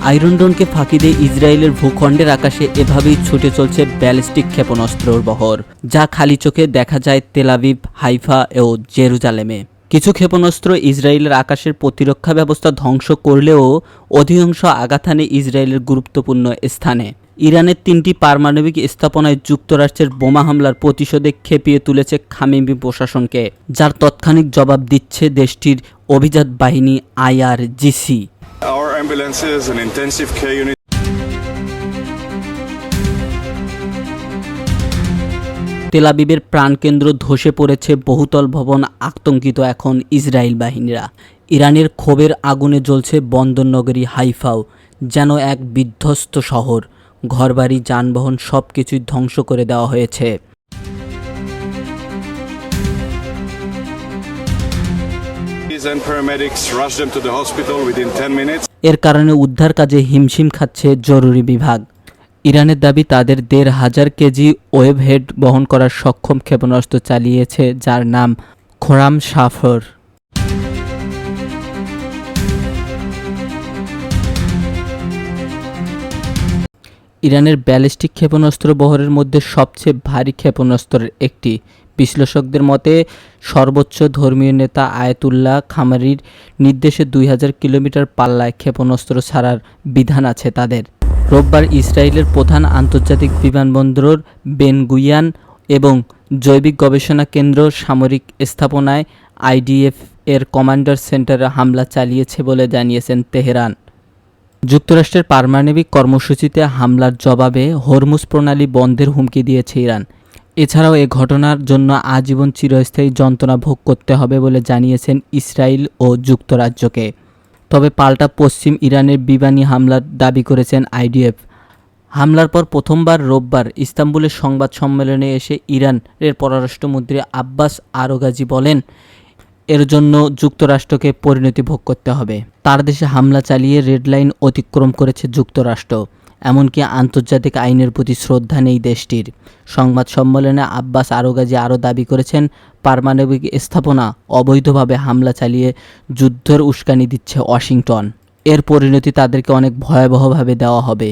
Iron ডোমকে ফাঁকি দিয়ে ইসরায়েলের ভূখণ্ডের আকাশে এভাবেই ছুটে চলছে ব্যালিস্টিক ক্ষেপণাস্ত্রর বহর, যা খালি চোখে দেখা যায় তেল আবিব, হাইফা ও জেরুজালেমে। কিছু ক্ষেপণাস্ত্র ইসরায়েলের আকাশের প্রতিরক্ষা ব্যবস্থা ধ্বংস করলেও অধিকাংশ আঘাত হানে ইসরায়েলের গুরুত্বপূর্ণ স্থানে। ইরানের 3টি পারমাণবিক স্থাপনায় যুক্তরাষ্ট্রের বোমা হামলার প্রতিশোধে খেপিয়ে তুলেছে খামেনি প্রশাসনকে, যার তৎক্ষণিক জবাব দিচ্ছে দেশটির অভিজাত বাহিনী IRGC। Our ambulances and intensive care unit. তেল আবিবের প্রাণকেন্দ্র ধসে পড়েছে বহুতল ভবন, আতঙ্কিত এখন ইসরায়েল বাহিনীরা। ইরানের ক্ষোভের আগুনে জ্বলছে বন্দরনগরী হাইফাও, যেন এক বিধ্বস্ত শহর। ঘরবাড়ি, যানবাহন সবকিছুই ধ্বংস করে দেওয়া হয়েছে। And paramedics rushed them to the hospital within 10 minutes. এর কারণে উদ্ধার কাজে হিমশিম খাচ্ছে জরুরি বিভাগ। ইরানের দাবি তাদের 1,500 কেজি ওয়েভহেড বহন করার সক্ষম ক্ষেপণাস্ত্র চালিয়েছে, যার নাম খোরাম সাফর। ইরানের ব্যালিস্টিক ক্ষেপণাস্ত্র বহরের মধ্যে সবচেয়ে ভারী ক্ষেপণাস্ত্রের একটি। বিশ্লেষকদের মতে সর্বোচ্চ ধর্মীয় নেতা আয়াতুল্লাহ খামেনির নির্দেশে 2000 কিলোমিটার পাল্লায় ক্ষেপণাস্ত্র ছাড়ার বিধান আছে তাদের। রোববার ইসরায়েলের প্রধান আন্তর্জাতিক বিমানবন্দর বেন গুরিয়ন এবং জৈবিক গবেষণা কেন্দ্র সামরিক স্থাপনায় IDF এর কমান্ডার সেন্টারে হামলা চালিয়েছে বলে জানিয়েছেন তেহরান। যুক্তরাষ্ট্রের পারমাণবিক কর্মসূচিতে হামলার জবাবে হরমুজ প্রণালী বন্ধের হুমকি দিয়েছে ইরান। এছাড়াও এ ঘটনার জন্য আজীবন চিরস্থায়ী যন্ত্রণা ভোগ করতে হবে বলে জানিয়েছেন ইসরায়েল ও যুক্তরাজ্যকে। তবে পাল্টা পশ্চিম ইরানের বিমানী হামলার দাবি করেছেন IDF। হামলার পর প্রথমবার রোববার ইস্তাম্বুলের সংবাদ সম্মেলনে এসে ইরানের পররাষ্ট্রমন্ত্রী আব্বাস আরাগচি বলেন, এর জন্য যুক্তরাষ্ট্রকে পরিণতি ভোগ করতে হবে। তার দেশে হামলা চালিয়ে রেড লাইন অতিক্রম করেছে যুক্তরাষ্ট্র, এমনকি আন্তর্জাতিক আইনের প্রতি শ্রদ্ধা নেই দেশটির। সংবাদ সম্মেলনে আব্বাস আরাগচি আরও দাবি করেছেন, পারমাণবিক স্থাপনা অবৈধভাবে হামলা চালিয়ে যুদ্ধের উস্কানি দিচ্ছে ওয়াশিংটন। এর পরিণতি তাদেরকে অনেক ভয়াবহভাবে দেওয়া হবে।